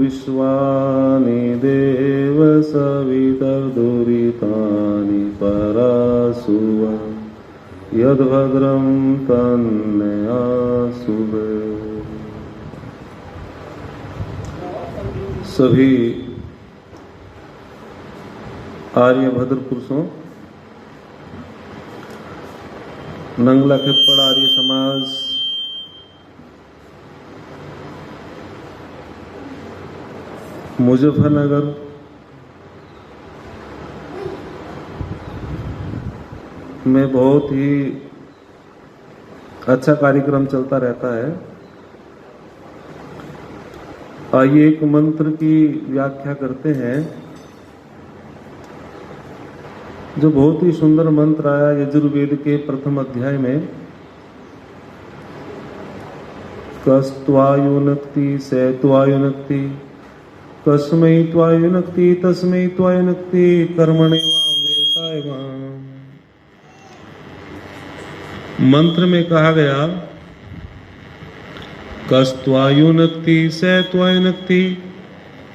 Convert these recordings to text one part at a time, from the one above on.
विश्वानि देव सवितर्दुरितानि परासुव यद्भद्रं तन्नयासुव। सभी आर्यभद्र पुरुषों, नंगला खेपड़ आर्य समाज मुजफ्फरनगर में बहुत ही अच्छा कार्यक्रम चलता रहता है। आइए एक मंत्र की व्याख्या करते हैं, जो बहुत ही सुंदर मंत्र आया यजुर्वेद के प्रथम अध्याय में। कस्त्वायुनक्ति सैत्वायुनक्ति कस्मै त्वायुनक्ति तस्मै त्वायुनक्ति कर्मणेवां वेसायवाम्। मंत्र में कहा गया कस्त्वायुनक्ति सैत्वायुनक्ति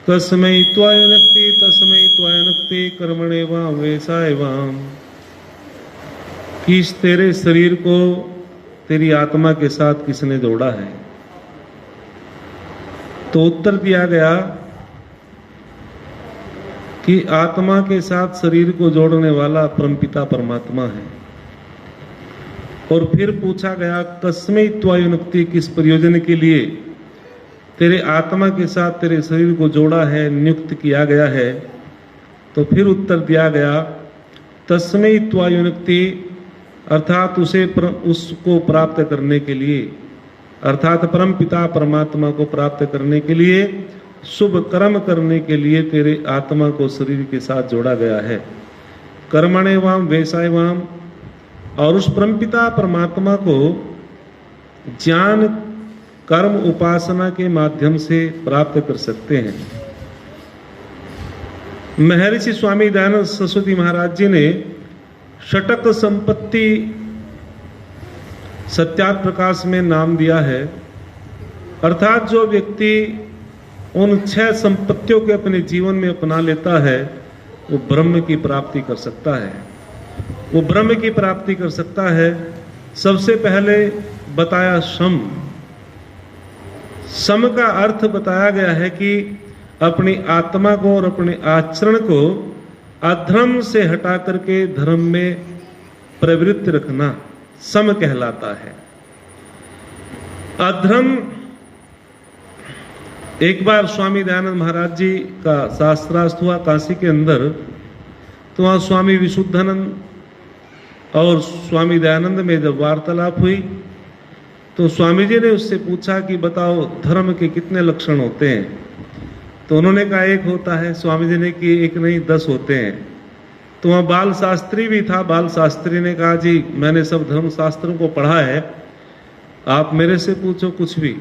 कस्मै त्वायुनक्ति तस्मै त्वायुनक्ति कर्मणेवां वेसायवाम्। कि इस तेरे शरीर को तेरी आत्मा के साथ किसने जोड़ा है? तो उत्तर दिया गया कि आत्मा के साथ शरीर को जोड़ने वाला परमपिता परमात्मा है। और फिर पूछा गया कस्मै त्वायुनक्ति, किस प्रयोजन के लिए तेरे आत्मा के साथ तेरे शरीर को जोड़ा है, नियुक्त किया गया है? तो फिर उत्तर दिया गया तस्मै त्वायुनक्ति, अर्थात उसको प्राप्त करने के लिए, अर्थात परमपिता परमात्मा को प्राप्त करने के लिए, शुभ कर्म करने के लिए तेरे आत्मा को शरीर के साथ जोड़ा गया है। कर्मणेवाम वेसायवाम, और उस परमपिता परमात्मा को ज्ञान कर्म उपासना के माध्यम से प्राप्त कर सकते हैं। महर्षि स्वामी दयानंद सरस्वती महाराज जी ने षटक संपत्ति सत्यार्थ प्रकाश में नाम दिया है, अर्थात जो व्यक्ति उन 6 संपत्तियों के अपने जीवन में अपना लेता है वो ब्रह्म की प्राप्ति कर सकता है। वो ब्रह्म की प्राप्ति कर सकता है। सबसे पहले बताया सम। सम का अर्थ बताया गया है कि अपनी आत्मा को और अपने आचरण को अधर्म से हटा करके धर्म में प्रवृत्त रखना सम कहलाता है। अधर्म, एक बार स्वामी दयानंद महाराज जी का शास्त्रार्थ हुआ काशी के अंदर, तो वहाँ स्वामी विशुद्धानंद और स्वामी दयानंद में जब वार्तालाप हुई तो स्वामी जी ने उससे पूछा कि बताओ धर्म के कितने लक्षण होते हैं? तो उन्होंने कहा एक होता है। स्वामी जी ने कि एक नहीं 10 होते हैं। तो वहाँ बाल शास्त्री भी था। बाल शास्त्री ने कहा जी मैंने सब धर्म शास्त्रों को पढ़ा है, आप मेरे से पूछो कुछ भी।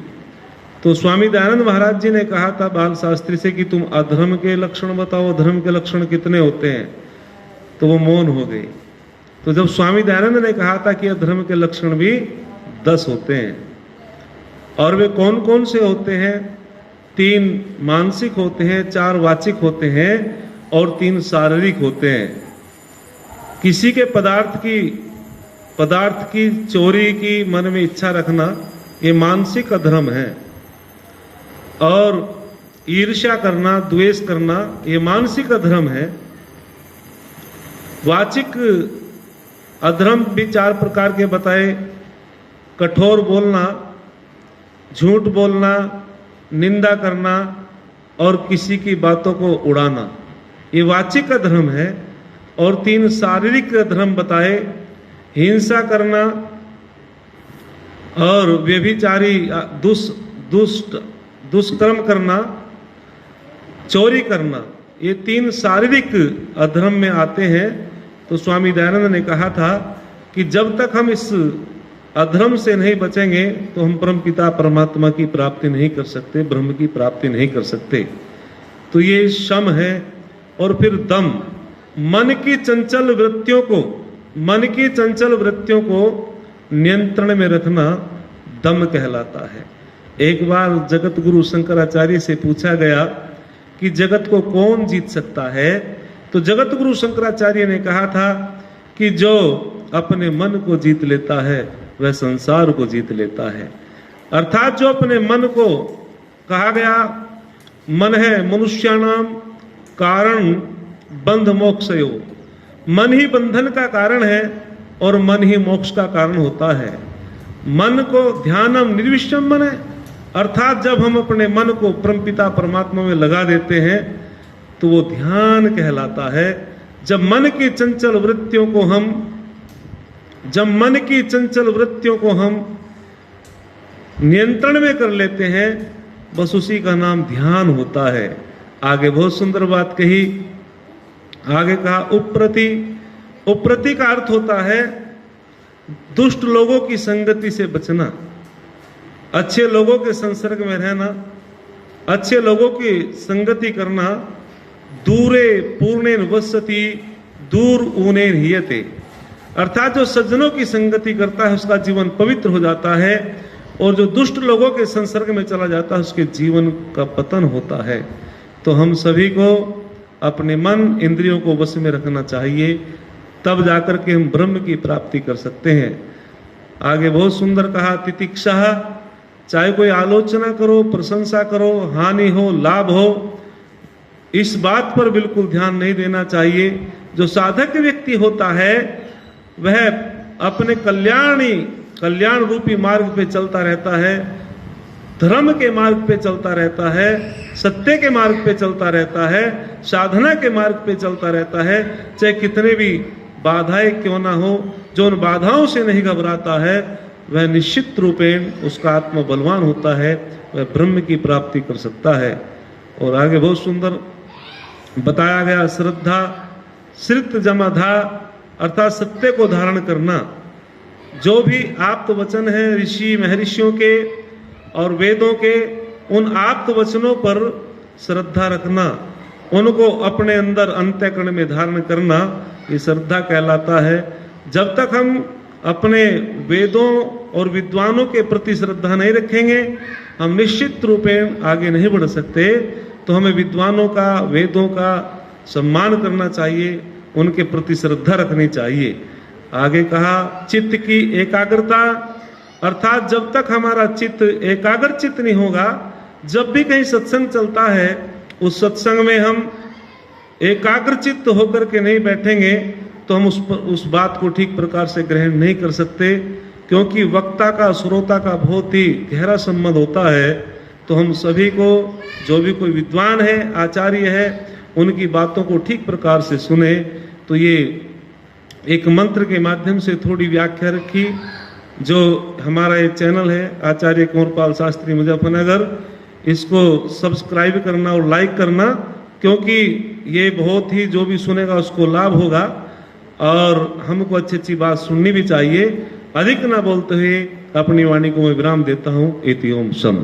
तो स्वामी दयानंद महाराज जी ने कहा था बाल शास्त्री से कि तुम अधर्म के लक्षण बताओ, धर्म के लक्षण कितने होते हैं? तो वो मौन हो गई। तो जब स्वामी दयानंद ने कहा था कि अधर्म के लक्षण भी 10 होते हैं, और वे कौन कौन से होते हैं? 3 मानसिक होते हैं, 4 वाचिक होते हैं और 3 शारीरिक होते हैं। किसी के पदार्थ की चोरी की मन में इच्छा रखना ये मानसिक अधर्म है, और ईर्ष्या करना, द्वेष करना ये मानसिक अधर्म है। वाचिक अधर्म भी 4 प्रकार के बताए। कठोर बोलना, झूठ बोलना, निंदा करना और किसी की बातों को उड़ाना, ये वाचिक अधर्म है। और 3 शारीरिक अधर्म बताए, हिंसा करना और व्यभिचारी दुष्कर्म करना, चोरी करना, ये 3 शारीरिक अधर्म में आते हैं। तो स्वामी दयानंद ने कहा था कि जब तक हम इस अधर्म से नहीं बचेंगे तो हम परमपिता परमात्मा की प्राप्ति नहीं कर सकते, ब्रह्म की प्राप्ति नहीं कर सकते। तो ये शम है। और फिर दम, मन की चंचल वृत्तियों को नियंत्रण में रखना दम कहलाता है। एक बार जगत गुरु शंकराचार्य से पूछा गया कि जगत को कौन जीत सकता है, तो जगत गुरु शंकराचार्य ने कहा था कि जो अपने मन को जीत लेता है वह संसार को जीत लेता है। अर्थात जो अपने मन को, कहा गया मन है मनुष्याणाम कारण बंध मोक्षयो, मन ही बंधन का कारण है और मन ही मोक्ष का कारण होता है। मन को ध्यानम निर्विषम मन है, अर्थात जब हम अपने मन को परमपिता परमात्मा में लगा देते हैं तो वो ध्यान कहलाता है। जब मन की चंचल वृत्तियों को हम नियंत्रण में कर लेते हैं, बस उसी का नाम ध्यान होता है। आगे बहुत सुंदर बात कही, आगे कहा उप्रति। उप्रति का अर्थ होता है दुष्ट लोगों की संगति से बचना, अच्छे लोगों के संसर्ग में रहना, अच्छे लोगों की संगति करना। दूरे पूर्णेन वसति दूर ऊनेन हियते, अर्थात जो सज्जनों की संगति करता है उसका जीवन पवित्र हो जाता है, और जो दुष्ट लोगों के संसर्ग में चला जाता है उसके जीवन का पतन होता है। तो हम सभी को अपने मन इंद्रियों को वश में रखना चाहिए, तब जाकर के हम ब्रह्म की प्राप्ति कर सकते हैं। आगे बहुत सुंदर कहा तितिक्षा, चाहे कोई आलोचना करो, प्रशंसा करो, हानि हो, लाभ हो, इस बात पर बिल्कुल ध्यान नहीं देना चाहिए। जो साधक व्यक्ति होता है वह अपने कल्याण रूपी मार्ग पे चलता रहता है, धर्म के मार्ग पे चलता रहता है, सत्य के मार्ग पे चलता रहता है, साधना के मार्ग पे चलता रहता है, चाहे कितने भी बाधाएं क्यों ना हो। जो उन बाधाओं से नहीं घबराता है वह निश्चित रूपेण उसका आत्मा बलवान होता है, वह ब्रह्म की प्राप्ति कर सकता है। और आगे बहुत सुंदर बताया गया श्रद्धा श्रित जमाधा, अर्थात सत्य को धारण करना। जो भी आप्त वचन है ऋषि महर्षियों के और वेदों के, उन आप्त वचनों पर श्रद्धा रखना, उनको अपने अंदर अंतःकरण में धारण करना, ये श्रद्धा कहलाता है। जब तक हम अपने वेदों और विद्वानों के प्रति श्रद्धा नहीं रखेंगे, हम निश्चित रूपेण आगे नहीं बढ़ सकते। तो हमें विद्वानों का, वेदों का सम्मान करना चाहिए, उनके प्रति श्रद्धा रखनी चाहिए। आगे कहा चित्त की एकाग्रता, अर्थात जब तक हमारा चित्त एकाग्र चित्त नहीं होगा, जब भी कहीं सत्संग चलता है उस सत्संग में हम एकाग्र चित्त होकर के नहीं बैठेंगे तो हम उस बात को ठीक प्रकार से ग्रहण नहीं कर सकते, क्योंकि वक्ता का श्रोता का बहुत ही गहरा संबंध होता है। तो हम सभी को, जो भी कोई विद्वान है, आचार्य है, उनकी बातों को ठीक प्रकार से सुने। तो ये एक मंत्र के माध्यम से थोड़ी व्याख्या रखी। जो हमारा ये चैनल है आचार्य कुंवरपाल शास्त्री मुजफ्फरनगर, इसको सब्सक्राइब करना और लाइक करना, क्योंकि ये बहुत ही, जो भी सुनेगा उसको लाभ होगा। और हमको अच्छी अच्छी बात सुननी भी चाहिए। अधिक ना बोलते हुए अपनी वाणी को मैं विराम देता हूँ। इति ओम सम।